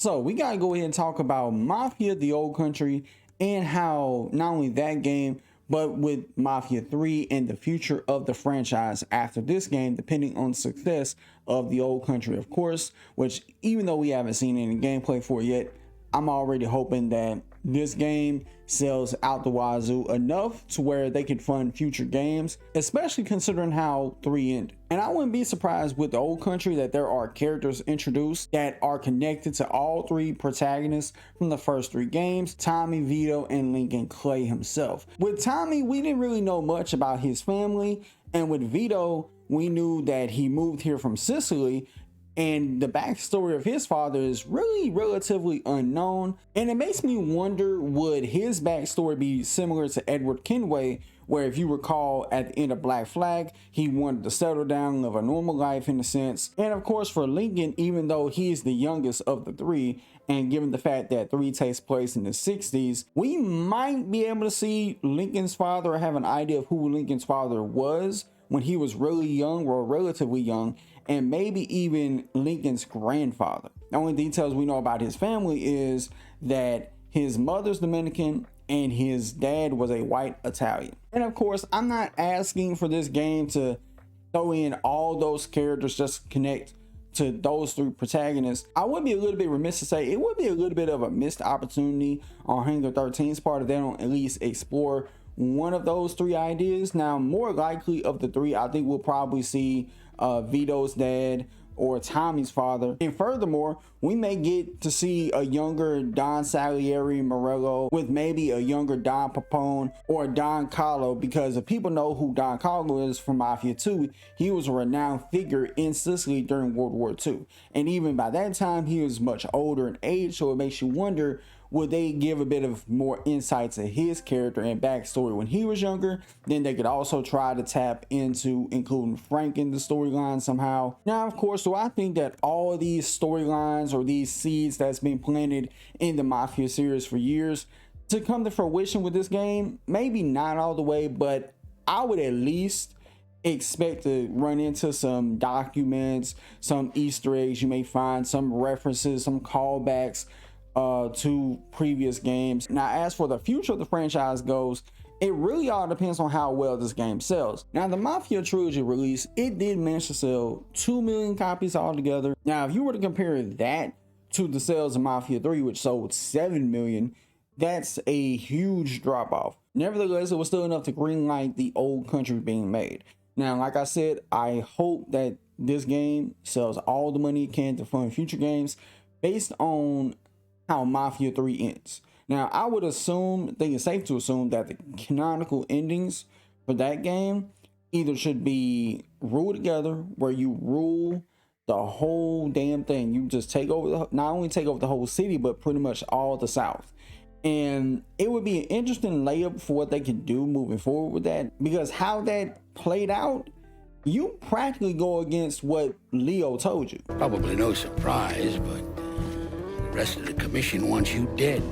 So we gotta go ahead and talk about Mafia: The Old Country and how not only that game, but with Mafia 3 and the future of the franchise after this game, depending on the success of The Old Country, of course, which even though we haven't seen any gameplay for it yet, I'm already hoping that this game sells out the wazoo enough to where they can fund future games, especially considering how 3 ended. And I wouldn't be surprised with The Old Country that there are characters introduced that are connected to all 3 protagonists from the first 3 games: Tommy, Vito, and Lincoln Clay himself. With Tommy, we didn't really know much about his family, and with Vito, we knew that he moved here from Sicily, and the backstory of his father is really relatively unknown. And it makes me wonder, would his backstory be similar to Edward Kenway, where, if you recall, at the end of Black Flag, he wanted to settle down, live a normal life in a sense. And of course for Lincoln, even though he's the youngest of the 3, and given the fact that 3 takes place in the 60s, we might be able to see Lincoln's father, or have an idea of who Lincoln's father was when he was really young, or relatively young, and maybe even Lincoln's grandfather. The only details we know about his family is that his mother's Dominican and his dad was a white Italian. And of course, I'm not asking for this game to throw in all those characters just connect to those 3 protagonists. I would be a little bit remiss to say it would be a little bit of a missed opportunity on Hangar 13's part if they don't at least explore one of those 3 ideas. Now, more likely of the 3, I think we'll probably see Vito's dad or Tommy's father. And furthermore, we may get to see a younger Don Salieri Morello with maybe a younger Don Papone or Don Carlo, because if people know who Don Carlo is from Mafia 2, he was a renowned figure in Sicily during World War II. And even by that time, he was much older in age, so it makes you wonder, would they give a bit of more insight to his character and backstory when he was younger? Then they could also try to tap into including Frank in the storyline somehow. Now, of course, do I think that all of these storylines or these seeds that's been planted in the Mafia series for years to come to fruition with this game? Maybe not all the way, but I would at least expect to run into some documents, some Easter eggs you may find, some references, some callbacks to previous games. Now, as for the future of the franchise goes, it really all depends on how well this game sells. Now, the Mafia trilogy release, it did manage to sell 2 million copies altogether. Now, if you were to compare that to the sales of Mafia 3, which sold 7 million, that's a huge drop off. Nevertheless, it was still enough to greenlight The Old Country being made. Now, like I said, I hope that this game sells all the money it can to fund future games based on how Mafia 3 ends. Now, I would assume, I think it's safe to assume, that the canonical endings for that game either should be ruled together, where you rule the whole damn thing. You just take over, not only take over the whole city, but pretty much all the South. And it would be an interesting layup for what they can do moving forward with that, because how that played out, you practically go against what Leo told you. Probably no surprise, but the rest of the commission wants you dead.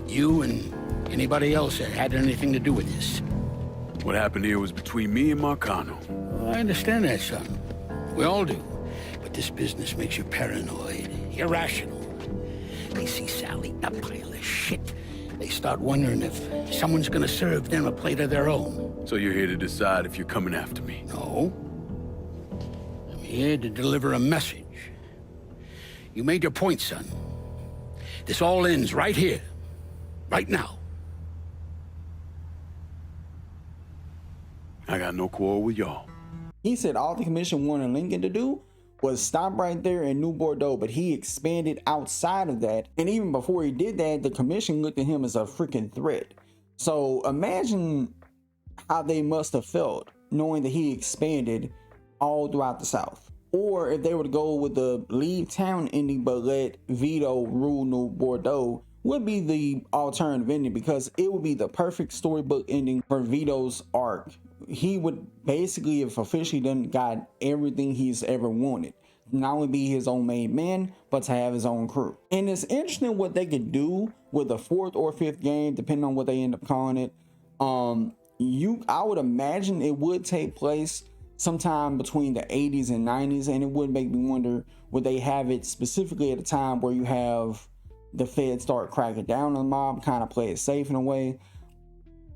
You and anybody else that had anything to do with this. What happened here was between me and Marcano. Well, I understand that, son. We all do. But this business makes you paranoid, irrational. They see Sally, a pile of shit. They start wondering if someone's gonna serve them a plate of their own. So you're here to decide if you're coming after me? No. I'm here to deliver a message. You made your point, son. This all ends right here, right now. I got no quarrel with y'all. He said all the commission wanted Lincoln to do was stop right there in New Bordeaux, but he expanded outside of that. And even before he did that, the commission looked at him as a freaking threat. So imagine how they must have felt knowing that he expanded all throughout the South. Or if they were to go with the leave town ending but let Vito rule New Bordeaux, would be the alternative ending, because it would be the perfect storybook ending for Vito's arc. He would basically have officially done got everything he's ever wanted. Not only be his own made man, but to have his own crew. And it's interesting what they could do with the 4th or 5th game, depending on what they end up calling it. I would imagine it would take place sometime between the 80s and 90s, and it would make me wonder, would they have it specifically at a time where you have the feds start cracking down on the mob, kind of play it safe in a way,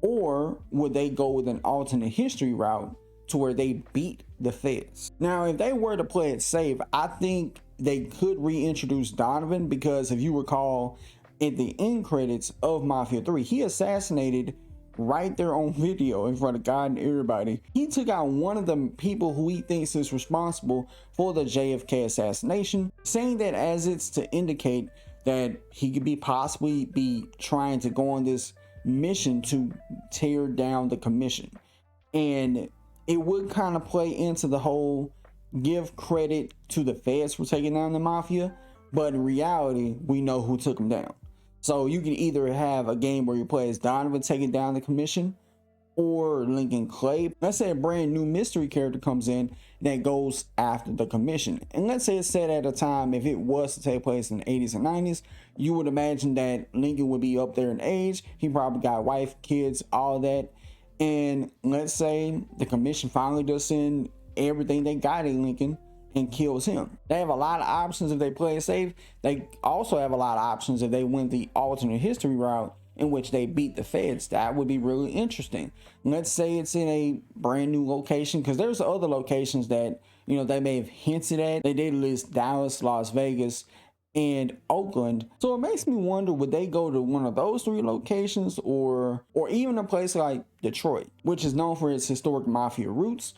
or would they go with an alternate history route to where they beat the feds? Now, if they were to play it safe, I think they could reintroduce Donovan, because if you recall, in the end credits of Mafia 3, he assassinated right there on video in front of God and everybody. He took out one of the people who he thinks is responsible for the JFK assassination, saying that as it's to indicate that he could possibly be trying to go on this mission to tear down the commission. And it would kind of play into the whole give credit to the feds for taking down the mafia, but in reality, we know who took them down. So you can either have a game where you play as Donovan taking down the commission, or Lincoln Clay. Let's say a brand new mystery character comes in that goes after the commission. And let's say it's set at a time, if it was to take place in the 80s and 90s, you would imagine that Lincoln would be up there in age. He probably got wife, kids, all that. And let's say the commission finally does send everything they got in Lincoln and kills him. They have a lot of options if they play it safe. They also have a lot of options if they went the alternate history route, in which they beat the feds. That would be really interesting. Let's say it's in a brand new location, because there's other locations that, you know, they may have hinted at. They did list Dallas, Las Vegas, and Oakland. So it makes me wonder, would they go to one of those three locations, or even a place like Detroit, which is known for its historic mafia roots?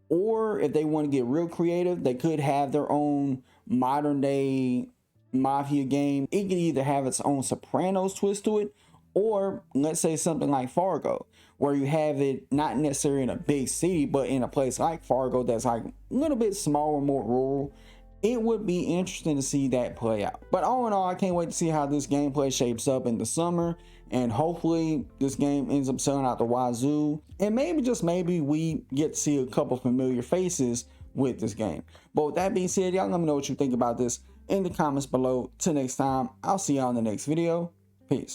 Or if they want to get real creative, they could have their own modern day mafia game. It could either have its own Sopranos twist to it, or let's say something like Fargo, where you have it not necessarily in a big city, but in a place like Fargo that's like a little bit smaller, more rural. It would be interesting to see that play out. But all in all, I can't wait to see how this gameplay shapes up in the summer, and hopefully this game ends up selling out the wazoo, and maybe, just maybe, we get to see a couple familiar faces with this game. But with that being said, y'all let me know what you think about this in the comments below. Till next time, I'll see y'all in the next video. Peace.